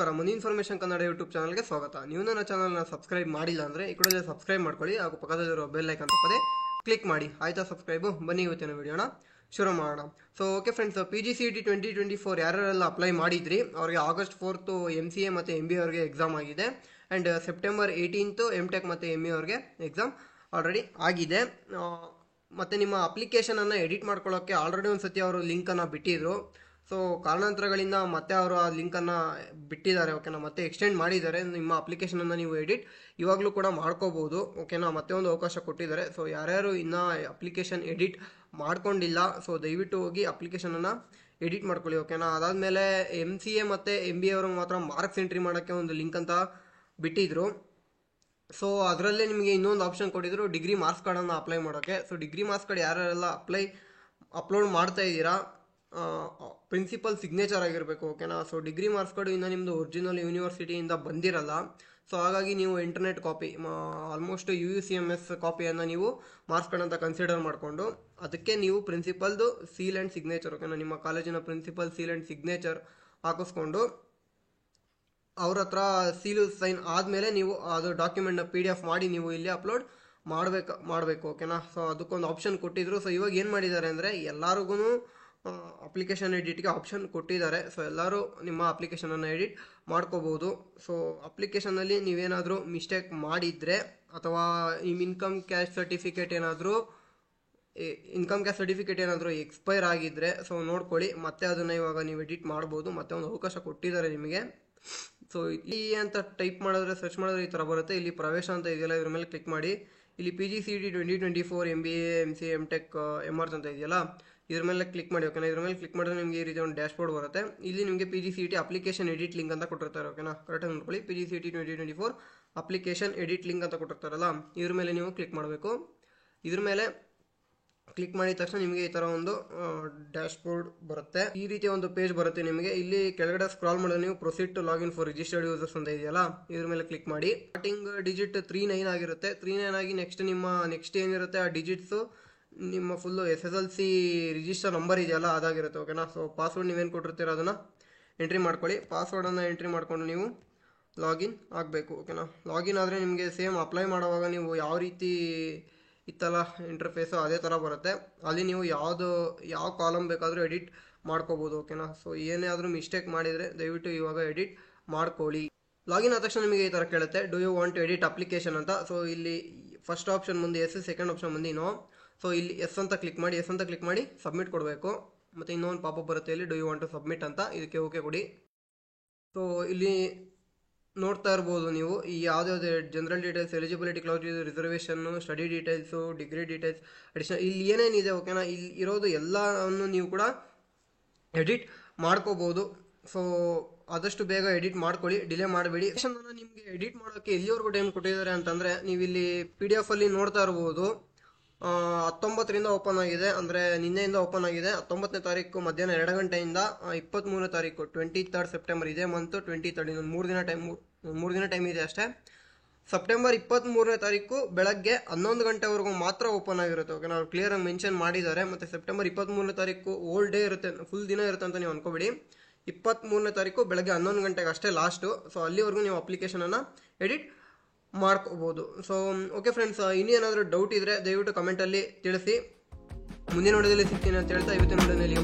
ನಮಸ್ಕಾರ, ಮನಿ information Kannada YouTube ಚಾನಲ್ಗೆ ಸ್ವಾಗತ. ನೀವು ನನ್ನ ಚಾನಲ್ನ ಸಬ್ಸ್ಕ್ರೈಬ್ ಮಾಡಿಲ್ಲ ಅಂದರೆ ಈ ಕಡೆ ಸಬ್ಸ್ಕ್ರೈಬ್ ಮಾಡ್ಕೊಳ್ಳಿ, ಹಾಗೂ ಪಕ್ಕದಲ್ಲಿರೋ ಬೆಲ್ ಐಕಾನ್ ತಪ್ಪದೆ ಕ್ಲಿಕ್ ಮಾಡಿ. ಆಯ್ತಾ ಸಬ್ಸ್ಕ್ರೈಬು? ಬನ್ನಿ ಇವತ್ತಿನ ವಿಡಿಯೋನ ಶುರು ಮಾಡೋಣ. ಸೊ ಓಕೆ ಫ್ರೆಂಡ್ಸ್, PGCET 2024 ಯಾರ್ಯಾರೆಲ್ಲ ಅಪ್ಲೈ ಮಾಡಿದ್ರಿ ಅವ್ರಿಗೆ August 4 MCA ಮತ್ತು MBA ಅವ್ರಿಗೆ ಎಕ್ಸಾಮ್ ಆಗಿದೆ. ಆ್ಯಂಡ್ September 18 MTech ಮತ್ತು ME ಅವ್ರಿಗೆ ಎಕ್ಸಾಮ್ ಆಲ್ರೆಡಿ ಆಗಿದೆ. ಮತ್ತು ನಿಮ್ಮ ಅಪ್ಲಿಕೇಶನನ್ನು ಎಡಿಟ್ ಮಾಡ್ಕೊಳ್ಳೋಕ್ಕೆ ಆಲ್ರೆಡಿ ಒಂದು ಸತಿ ಅವರು ಲಿಂಕನ್ನು ಬಿಟ್ಟಿದ್ರು. ಸೊ ಕಾರಣಾಂತರಗಳಿಂದ ಮತ್ತೆ ಅವರು ಆ ಲಿಂಕನ್ನು ಬಿಟ್ಟಿದ್ದಾರೆ, ಓಕೆನಾ. ಮತ್ತೆ ಎಕ್ಸ್ಟೆಂಡ್ ಮಾಡಿದ್ದಾರೆ. ನಿಮ್ಮ ಅಪ್ಲಿಕೇಶನನ್ನು ನೀವು ಎಡಿಟ್ ಇವಾಗಲೂ ಕೂಡ ಮಾಡ್ಕೋಬೋದು, ಓಕೆನಾ. ಮತ್ತೆ ಒಂದು ಅವಕಾಶ ಕೊಟ್ಟಿದ್ದಾರೆ. ಸೊ ಯಾರ್ಯಾರು ಇನ್ನೂ ಅಪ್ಲಿಕೇಶನ್ ಎಡಿಟ್ ಮಾಡ್ಕೊಂಡಿಲ್ಲ, ಸೊ ದಯವಿಟ್ಟು ಹೋಗಿ ಅಪ್ಲಿಕೇಶನನ್ನು ಎಡಿಟ್ ಮಾಡ್ಕೊಳ್ಳಿ, ಓಕೆನಾ. ಅದಾದಮೇಲೆ MCA ಮತ್ತು MBA ಅವ್ರಿಗೆ ಮಾತ್ರ ಮಾರ್ಕ್ಸ್ ಎಂಟ್ರಿ ಮಾಡೋಕ್ಕೆ ಒಂದು ಲಿಂಕ್ ಅಂತ ಬಿಟ್ಟಿದ್ರು. ಸೊ ಅದರಲ್ಲೇ ನಿಮಗೆ ಇನ್ನೊಂದು ಆಪ್ಷನ್ ಕೊಟ್ಟಿದ್ರು, ಡಿಗ್ರಿ ಮಾರ್ಕ್ಸ್ ಕಾರ್ಡನ್ನು ಅಪ್ಲೈ ಮಾಡೋಕ್ಕೆ. ಸೊ ಡಿಗ್ರಿ ಮಾರ್ಕ್ಸ್ ಕಾರ್ಡ್ ಯಾರ್ಯಾರೆಲ್ಲ ಅಪ್ಲೋಡ್ ಮಾಡ್ತಾ ಇದ್ದೀರಾ, ಪ್ರಿನ್ಸಿಪಲ್ ಸಿಗ್ನೇಚರ್ ಆಗಿರಬೇಕು, ಓಕೆನಾ. ಸೊ ಡಿಗ್ರಿ ಮಾರ್ಕ್ಸ್ ಕಾರ್ಡು ಇನ್ನು ನಿಮ್ಮದು ಒರಿಜಿನಲ್ ಯೂನಿವರ್ಸಿಟಿಯಿಂದ ಬಂದಿರಲ್ಲ. ಸೊ ಹಾಗಾಗಿ ನೀವು ಇಂಟರ್ನೆಟ್ ಕಾಪಿ, ಆಲ್ಮೋಸ್ಟ್ UUCMS ಕಾಪಿಯನ್ನು ನೀವು ಮಾರ್ಕ್ಸ್ ಕಾರ್ಡ್ ಅಂತ ಕನ್ಸಿಡರ್ ಮಾಡಿಕೊಂಡು ಅದಕ್ಕೆ ನೀವು ಪ್ರಿನ್ಸಿಪಲ್ದು ಸೀಲ್ ಆ್ಯಂಡ್ ಸಿಗ್ನೇಚರ್, ಓಕೆನಾ, ನಿಮ್ಮ ಕಾಲೇಜಿನ ಪ್ರಿನ್ಸಿಪಲ್ ಸೀಲ್ ಆ್ಯಂಡ್ ಸಿಗ್ನೇಚರ್ ಹಾಕಿಸ್ಕೊಂಡು ಅವ್ರ ಹತ್ರ ಸೀಲು ಸೈನ್ ಆದಮೇಲೆ ನೀವು ಅದು ಡಾಕ್ಯುಮೆಂಟ್ನ PDF ಮಾಡಿ ನೀವು ಇಲ್ಲಿ ಅಪ್ಲೋಡ್ ಮಾಡಬೇಕು, ಓಕೆನಾ. ಸೊ ಅದಕ್ಕೊಂದು ಆಪ್ಷನ್ ಕೊಟ್ಟಿದ್ರು. ಸೊ ಇವಾಗ ಏನು ಮಾಡಿದ್ದಾರೆ ಅಂದರೆ ಎಲ್ಲರಿಗೂ ಅಪ್ಲಿಕೇಶನ್ ಎಡಿಟ್ಗೆ ಆಪ್ಷನ್ ಕೊಟ್ಟಿದ್ದಾರೆ. ಸೊ ಎಲ್ಲರೂ ನಿಮ್ಮ ಅಪ್ಲಿಕೇಶನನ್ನು ಎಡಿಟ್ ಮಾಡ್ಕೋಬೋದು. ಸೊ ಅಪ್ಲಿಕೇಶನಲ್ಲಿ ನೀವೇನಾದರೂ ಮಿಸ್ಟೇಕ್ ಮಾಡಿದರೆ ಅಥವಾ ನಿಮ್ಮ ಇನ್ಕಮ್ ಕ್ಯಾಸ್ಟ್ ಸರ್ಟಿಫಿಕೇಟ್ ಏನಾದರೂ ಎಕ್ಸ್ಪೈರ್ ಆಗಿದ್ದರೆ ಸೊ ನೋಡ್ಕೊಳ್ಳಿ, ಮತ್ತೆ ಅದನ್ನು ಇವಾಗ ನೀವು ಎಡಿಟ್ ಮಾಡ್ಬೋದು. ಮತ್ತೆ ಒಂದು ಅವಕಾಶ ಕೊಟ್ಟಿದ್ದಾರೆ ನಿಮಗೆ. ಸೊ ಇಲ್ಲಿ ಅಂತ ಟೈಪ್ ಮಾಡಿದ್ರೆ, ಸರ್ಚ್ ಮಾಡಿದ್ರೆ ಈ ಥರ ಬರುತ್ತೆ. ಇಲ್ಲಿ ಪ್ರವೇಶ ಅಂತ ಇದೆಯಲ್ಲ, ಇದ್ರ ಮೇಲೆ ಕ್ಲಿಕ್ ಮಾಡಿ. ಇಲ್ಲಿ PGCET 2024 MBA MCA MTech MArch ಅಂತ ಇದೆಯಲ್ಲ, ಇದ್ರ ಮೇಲೆ ಕ್ಲಿಕ್ ಮಾಡಿ, ಓಕೆನಾ. ಇದ್ರ ಮೇಲೆ ಕ್ಲಿಕ್ ಮಾಡಿದ್ರೆ ನಿಮಗೆ ಈ ರೀತಿ ಒಂದು ಡ್ಯಾಶ್ಬೋರ್ಡ್ ಬರುತ್ತೆ. ಇಲ್ಲಿ ನಿಮಗೆ PGCET ಅಪ್ಲಿಕೇಶನ್ ಎಡಿಟ್ ಲಿಂಕ್ ಅಂತ ಕೊಟ್ಟಿರ್ತಾರೆ, ಓಕೆನಾ. ಕರೆಕ್ಟಾಗಿ ನೋಡ್ಕೊಳ್ಳಿ. PGCET 2024 ಅಪ್ಲಿಕೇಶನ್ ಎಡಿಟ್ ಲಿಂಕ್ ಅಂತ ಕೊಟ್ಟಿರ್ತಾರಲ್ಲ, ಇದ್ರ ಮೇಲೆ ನೀವು ಕ್ಲಿಕ್ ಮಾಡಬೇಕು. ಇದ್ರ ಮೇಲೆ ಕ್ಲಿಕ್ ಮಾಡಿದ ತಕ್ಷಣ ನಿಮಗೆ ಈ ಥರ ಒಂದು ಡ್ಯಾಶ್ಬೋರ್ಡ್ ಬರುತ್ತೆ. ಈ ರೀತಿ ಒಂದು ಪೇಜ್ ಬರುತ್ತೆ ನಿಮಗೆ. ಇಲ್ಲಿ ಕೆಳಗಡೆ ಸ್ಕ್ರಾಲ್ ಮಾಡಿದ್ರೆ ನೀವು proceed to login for registered users ಅಂತ ಇದೆಯಲ್ಲ, ಇದ್ರ ಮೇಲೆ ಕ್ಲಿಕ್ ಮಾಡಿ. ಸ್ಟಾರ್ಟಿಂಗ್ ಡಿಜಿಟ್ 39 ಆಗಿರುತ್ತೆ. 39 ಆಗಿ ನೆಕ್ಸ್ಟ್ ಏನಿರುತ್ತೆ ಆ ಡಿಜಿಟ್ಸು ನಿಮ್ಮ ಫುಲ್ಲು SSLC ರಿಜಿಸ್ಟರ್ ನಂಬರ್ ಇದೆಯಲ್ಲ ಅದಾಗಿರುತ್ತೆ, ಓಕೆನಾ. ಸೊ ಪಾಸ್ವರ್ಡ್ ನೀವೇನು ಕೊಟ್ಟಿರ್ತೀರ ಅದನ್ನು ಎಂಟ್ರಿ ಮಾಡ್ಕೊಳ್ಳಿ. ಪಾಸ್ವರ್ಡನ್ನು ಎಂಟ್ರಿ ಮಾಡಿಕೊಂಡು ನೀವು ಲಾಗಿನ್ ಆಗಬೇಕು, ಓಕೆನಾ. ಲಾಗಿನ್ ಆದರೆ ನಿಮಗೆ ಸೇಮ್ ಅಪ್ಲೈ ಮಾಡುವಾಗ ನೀವು ಯಾವ ರೀತಿ ಇತ್ತಲ್ಲ ಇಂಟರ್ಫೇಸು ಅದೇ ಥರ ಬರುತ್ತೆ. ಅಲ್ಲಿ ನೀವು ಯಾವ ಕಾಲಮ್ ಬೇಕಾದರೂ ಎಡಿಟ್ ಮಾಡ್ಕೋಬೋದು, ಓಕೆನಾ. ಸೊ ಏನೇ ಆದರೂ ಮಿಸ್ಟೇಕ್ ಮಾಡಿದರೆ ದಯವಿಟ್ಟು ಇವಾಗ ಎಡಿಟ್ ಮಾಡ್ಕೊಳ್ಳಿ. ಲಾಗಿನ್ ಆದ ತಕ್ಷಣ ನಿಮಗೆ ಈ ಥರ ಕೇಳುತ್ತೆ, do you want to edit application ಅಂತ. ಸೊ ಇಲ್ಲಿ ಫಸ್ಟ್ ಆಪ್ಷನ್ ಮುಂದೆ ಎಸ್, ಸೆಕೆಂಡ್ ಆಪ್ಷನ್ ಮುಂದೆ ನೋ. ಸೊ ಇಲ್ಲಿ ಎಸ್ ಅಂತ ಕ್ಲಿಕ್ ಮಾಡಿ ಸಬ್ಮಿಟ್ ಕೊಡಬೇಕು. ಮತ್ತು ಇನ್ನೊಂದು ಪಾಪಪ್ ಬರುತ್ತೆ ಇಲ್ಲಿ, do you want to submit ಅಂತ, ಇದಕ್ಕೆ ಓಕೆ ಕೊಡಿ. ಸೊ ಇಲ್ಲಿ ನೋಡ್ತಾ ಇರ್ಬೋದು ನೀವು ಈ ಯಾವುದ್ಯಾವುದು general details, eligibility clause, reservation, study details, degree details, additional ಇಲ್ಲಿ ಏನೇನಿದೆ, ಓಕೆನಾ. ಇಲ್ಲಿ ಇರೋದು ಎಲ್ಲವನ್ನು ನೀವು ಕೂಡ ಎಡಿಟ್ ಮಾಡ್ಕೋಬೋದು. ಸೊ ಆದಷ್ಟು ಬೇಗ ಎಡಿಟ್ ಮಾಡ್ಕೊಳ್ಳಿ, ಡಿಲೇ ಮಾಡಬೇಡಿ. ನಿಮಗೆ ಎಡಿಟ್ ಮಾಡೋಕ್ಕೆ ಎಲ್ಲಿವರೆಗೂ ಟೈಮ್ ಕೊಟ್ಟಿದ್ದಾರೆ ಅಂತಂದರೆ, ನೀವು ಇಲ್ಲಿ PDF ಅಲ್ಲಿ ನೋಡ್ತಾ ಇರ್ಬೋದು. 19ರಿಂದ ಓಪನ್ ಆಗಿದೆ, ಅಂದರೆ ನಿನ್ನೆಯಿಂದ ಓಪನ್ ಆಗಿದೆ. 19ನೇ ತಾರೀಕು ಮಧ್ಯಾಹ್ನ 2 ಗಂಟೆಯಿಂದ 23ನೇ ತಾರೀಕು 23rd ಸೆಪ್ಟೆಂಬರ್, ಇದೇ ಮಂತು 23rd, ಇನ್ನೊಂದು 3 ದಿನ ಟೈಮ್ ಇದೆ ಅಷ್ಟೇ. ಸೆಪ್ಟೆಂಬರ್ 23ನೇ ತಾರೀಕು ಬೆಳಗ್ಗೆ 11 ಗಂಟೆವರೆಗೂ ಮಾತ್ರ ಓಪನ್ ಆಗಿರುತ್ತೆ, ಓಕೆ. ನಾವು ಕ್ಲಿಯರಾಗಿ ಮೆನ್ಷನ್ ಮಾಡಿದ್ದಾರೆ. ಮತ್ತು ಸೆಪ್ಟೆಂಬರ್ 23ನೇ ತಾರೀಕು ಓಲ್ ಡೇ ಇರುತ್ತೆ, ಫುಲ್ ದಿನ ಇರುತ್ತೆ ಅಂತ ನೀವು ಅನ್ಕೋಬೇಡಿ. 23ನೇ ತಾರೀಕು ಬೆಳಗ್ಗೆ 11 ಗಂಟೆಗೆ ಅಷ್ಟೇ ಲಾಸ್ಟು. ಸೊ ಅಲ್ಲಿವರೆಗೂ ನೀವು ಅಪ್ಲಿಕೇಶನನ್ನು ಎಡಿಟ್ ಮಾಡ್ಕೋಬೋದು. ಸೊ ಓಕೆ ಫ್ರೆಂಡ್ಸ್, ಇನ್ನೇನಾದರೂ ಡೌಟ್ ಇದ್ದರೆ ದಯವಿಟ್ಟು ಕಮೆಂಟಲ್ಲಿ ತಿಳಿಸಿ. ಮುಂದಿನ ವಿಡಿಯೋದಲ್ಲಿ ಸಿಗ್ತೀನಿ ಅಂತ ಹೇಳ್ತಾ ಇವತ್ತಿನ ವಿಡಿಯೋದಲ್ಲಿ